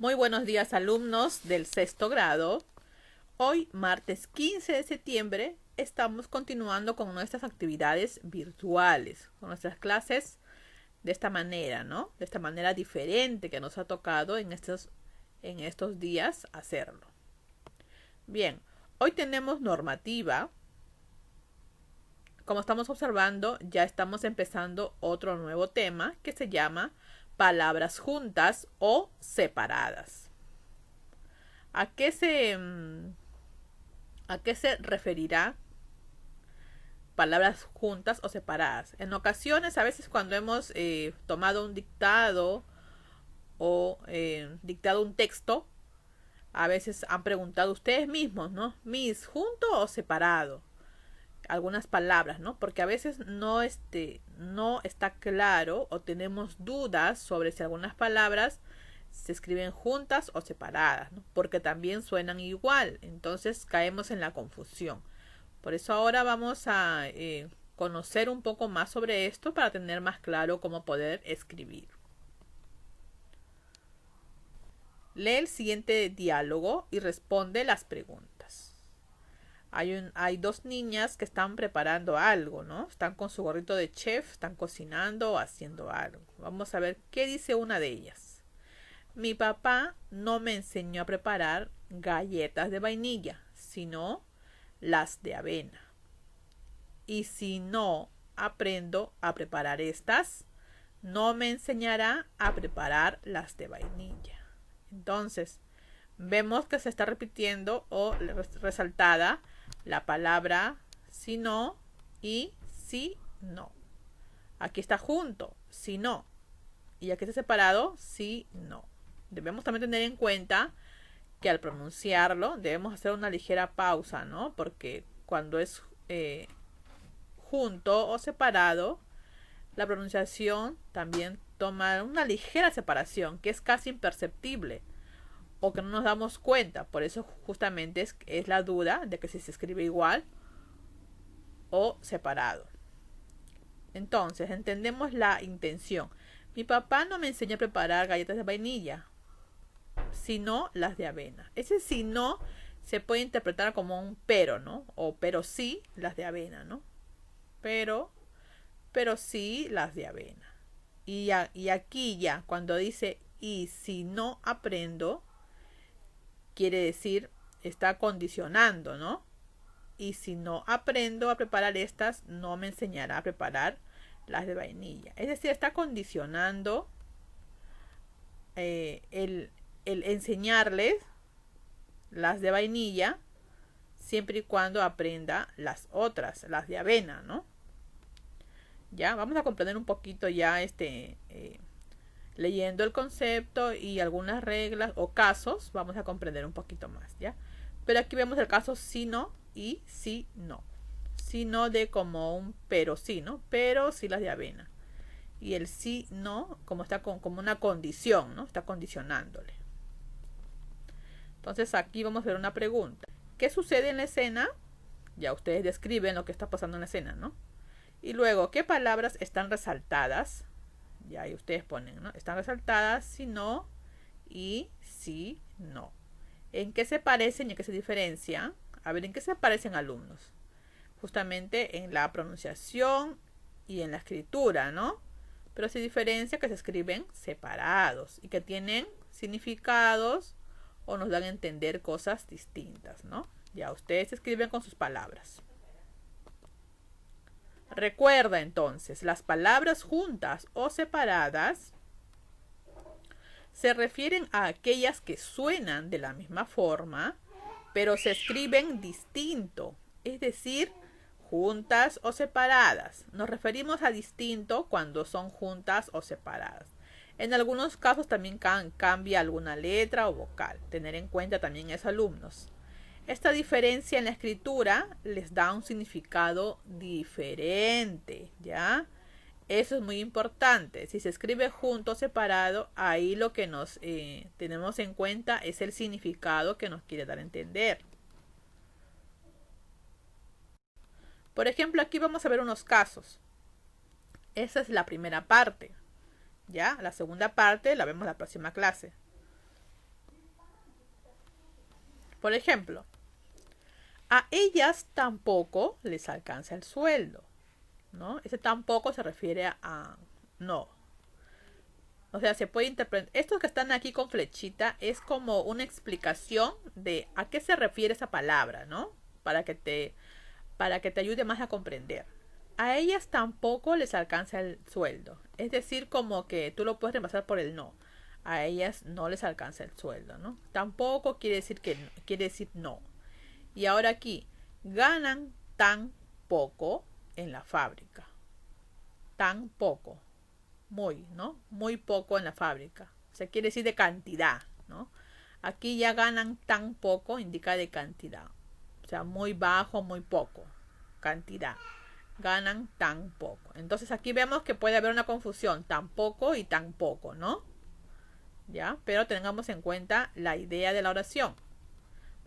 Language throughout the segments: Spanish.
Muy buenos días, alumnos del sexto grado. Hoy, martes 15 de septiembre, estamos continuando con nuestras actividades virtuales, con nuestras clases de esta manera, ¿no? De esta manera diferente que nos ha tocado en estos días hacerlo. Bien, hoy tenemos normativa. Como estamos observando, ya estamos empezando otro nuevo tema que se llama palabras juntas o separadas. ¿A qué se referirá palabras juntas o separadas? En ocasiones, a veces cuando hemos tomado un dictado o dictado un texto, a veces han preguntado ustedes mismos, ¿no? ¿Mis junto o separado? Algunas palabras, ¿no? Porque a veces no está claro o tenemos dudas sobre si algunas palabras se escriben juntas o separadas, ¿no? Porque también suenan igual, entonces caemos en la confusión. Por eso ahora vamos a conocer un poco más sobre esto para tener más claro cómo poder escribir. Lee el siguiente diálogo y responde las preguntas. Hay dos niñas que están preparando algo, ¿no? Están con su gorrito de chef, están cocinando o haciendo algo. Vamos a ver qué dice una de ellas. Mi papá no me enseñó a preparar galletas de vainilla, sino las de avena. Y si no aprendo a preparar estas, no me enseñará a preparar las de vainilla. Entonces, vemos que se está repitiendo o resaltada la palabra si no y si no. Aquí está junto, si no. Y aquí está separado, si no. Debemos también tener en cuenta que al pronunciarlo debemos hacer una ligera pausa, ¿no? Porque cuando es junto o separado, la pronunciación también toma una ligera separación que es casi imperceptible o que no nos damos cuenta. Por eso justamente es la duda de que si se escribe igual o separado. Entonces, entendemos la intención. Mi papá no me enseñó a preparar galletas de vainilla, sino las de avena. Ese si no se puede interpretar como un pero, ¿no? O pero sí las de avena, ¿no? Pero sí las de avena. Y aquí ya, cuando dice y si no aprendo, quiere decir, está condicionando, ¿no? Y si no aprendo a preparar estas, no me enseñará a preparar las de vainilla. Es decir, está condicionando el enseñarles las de vainilla siempre y cuando aprenda las otras, las de avena, ¿no? Ya, vamos a comprender un poquito ya leyendo el concepto y algunas reglas o casos, vamos a comprender un poquito más, ¿ya? Pero aquí vemos el caso si no y si no. Si no de como un pero sí, ¿no? Pero sí las de avena. Y el sí no como está como una condición, ¿no? Está condicionándole. Entonces aquí vamos a ver una pregunta. ¿Qué sucede en la escena? Ya ustedes describen lo que está pasando en la escena, ¿no? Y luego, ¿qué palabras están resaltadas? Ya ahí ustedes ponen, ¿no? Están resaltadas si no y si no. ¿En qué se parecen y en qué se diferencian? A ver, ¿en qué se parecen, alumnos? Justamente en la pronunciación y en la escritura, ¿no? Pero se diferencia que se escriben separados y que tienen significados o nos dan a entender cosas distintas, ¿no? Ya ustedes escriben con sus palabras. Recuerda entonces, las palabras juntas o separadas se refieren a aquellas que suenan de la misma forma, pero se escriben distinto, es decir, juntas o separadas. Nos referimos a distinto cuando son juntas o separadas. En algunos casos también cambia alguna letra o vocal. Tener en cuenta también eso, alumnos. Esta diferencia en la escritura les da un significado diferente, ¿ya? Eso es muy importante. Si se escribe junto o separado, ahí lo que nos tenemos en cuenta es el significado que nos quiere dar a entender. Por ejemplo, aquí vamos a ver unos casos. Esa es la primera parte. ¿Ya? La segunda parte la vemos en la próxima clase. Por ejemplo, a ellas tampoco les alcanza el sueldo, ¿no? Ese tampoco se refiere a no. O sea, se puede interpretar. Estos que están aquí con flechita es como una explicación de a qué se refiere esa palabra, ¿no? Para que te ayude más a comprender. A ellas tampoco les alcanza el sueldo. Es decir, como que tú lo puedes reemplazar por el no. A ellas no les alcanza el sueldo, ¿no? Tampoco quiere decir que no, quiere decir no. Y ahora aquí, ganan tan poco en la fábrica. Tan poco. Muy, ¿no? Muy poco en la fábrica. O sea, quiere decir de cantidad, ¿no? Aquí ya ganan tan poco, indica de cantidad. O sea, muy bajo, muy poco. Cantidad. Ganan tan poco. Entonces aquí vemos que puede haber una confusión. Tan poco y tan poco, ¿no? ¿Ya? Pero tengamos en cuenta la idea de la oración.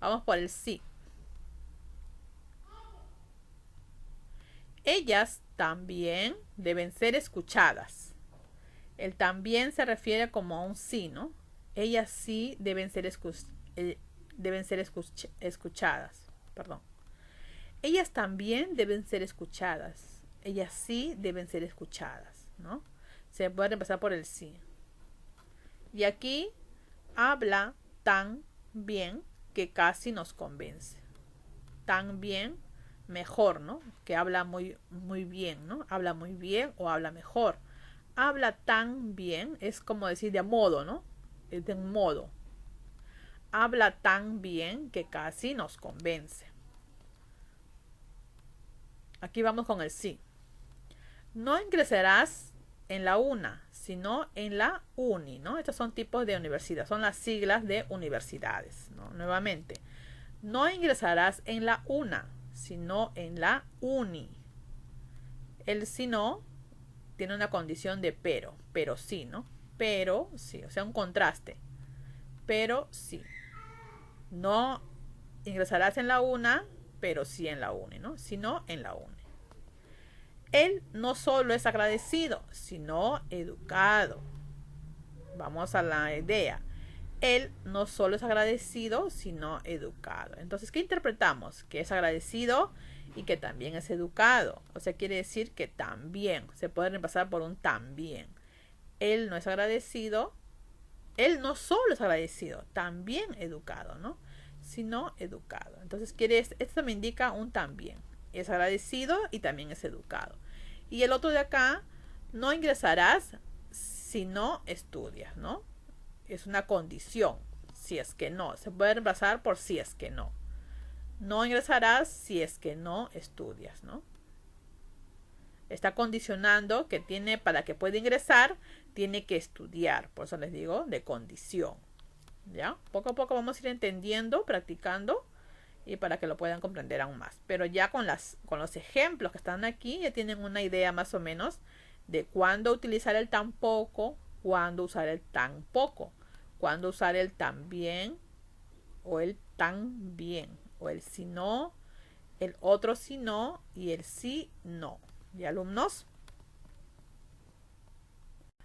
Vamos por el sí. Ellas también deben ser escuchadas. El también se refiere como a un sí, ¿no? Ellas sí deben ser, escuchadas. Perdón. Ellas también deben ser escuchadas. Ellas sí deben ser escuchadas, ¿no? Se puede empezar por el sí. Y aquí habla tan bien que casi nos convence. Tan bien, mejor, ¿no? Que habla muy bien, ¿no? Habla muy bien o habla mejor. Habla tan bien, es como decir de modo, ¿no? Es de un modo. Habla tan bien que casi nos convence. Aquí vamos con el sí. No ingresarás en la UNA, sino en la UNI, ¿no? Estos son tipos de universidad, son las siglas de universidades, ¿no? Nuevamente, no ingresarás en la UNA, sino en la UNI. El si no tiene una condición de pero sí, ¿no? Pero sí, o sea, un contraste. Pero sí. No ingresarás en la UNA, pero sí en la UNI, ¿no? Sino en la UNI. Él no solo es agradecido, sino educado. Vamos a la idea. Él no solo es agradecido, sino educado. Entonces, ¿qué interpretamos? Que es agradecido y que también es educado. O sea, quiere decir que también. Se puede reemplazar por un también. Él no es agradecido. Él no solo es agradecido, también educado, ¿no? Sino educado. Entonces, esto me indica un también. Es agradecido y también es educado. Y el otro de acá, no ingresarás si no estudias, ¿no? Es una condición, si es que no. Se puede reemplazar por si es que no. No ingresarás si es que no estudias, ¿no? Está condicionando que para que pueda ingresar, tiene que estudiar. Por eso les digo de condición. ¿Ya? Poco a poco vamos a ir entendiendo, practicando y para que lo puedan comprender aún más. Pero ya con los ejemplos que están aquí, ya tienen una idea más o menos de cuándo utilizar el tampoco, cuándo usar el tan poco, cuándo usar el también o el tan bien, o el si no, el otro si no y el si no. ¿Y alumnos?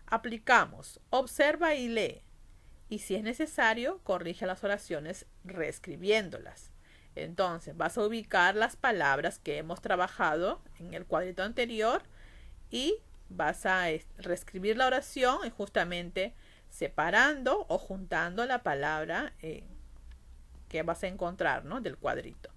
Aplicamos. Observa y lee. Y si es necesario, corrige las oraciones reescribiéndolas. Entonces, vas a ubicar las palabras que hemos trabajado en el cuadrito anterior y vas a reescribir la oración y justamente separando o juntando la palabra que vas a encontrar, ¿no? Del cuadrito.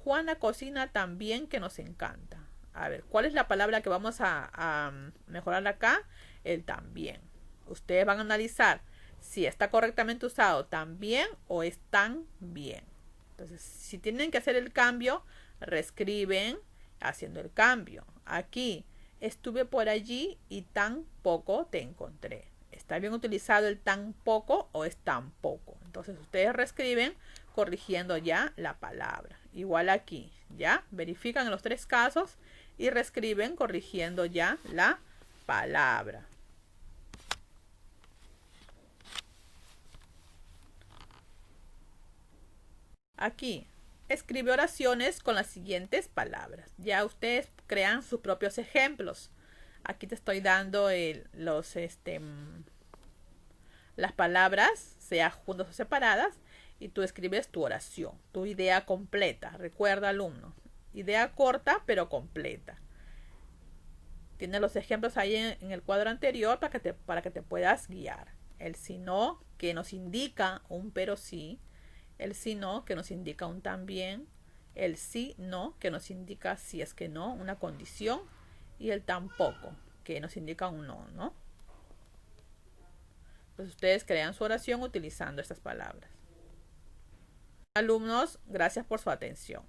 Juana cocina tan bien que nos encanta. A ver, ¿cuál es la palabra que vamos a mejorar acá? El también. Ustedes van a analizar si está correctamente usado también o es tan bien. Entonces, si tienen que hacer el cambio, reescriben haciendo el cambio. Aquí, estuve por allí y tan poco te encontré. ¿Está bien utilizado el tan poco o es tan poco? Entonces, ustedes reescriben corrigiendo ya la palabra. Igual aquí, ¿ya? Verifican en los tres casos y reescriben corrigiendo ya la palabra. Aquí, escribe oraciones con las siguientes palabras. Ya ustedes crean sus propios ejemplos. Aquí te estoy dando las palabras, sea juntas o separadas, y tú escribes tu oración, tu idea completa. Recuerda, alumno, idea corta pero completa. Tiene los ejemplos ahí en el cuadro anterior para que te puedas guiar. El si no, que nos indica un pero sí. El si no, que nos indica un también. El sí, no, que nos indica si es que no, una condición. Y el tampoco, que nos indica un no, ¿no? Pues ustedes crean su oración utilizando estas palabras. Alumnos, gracias por su atención.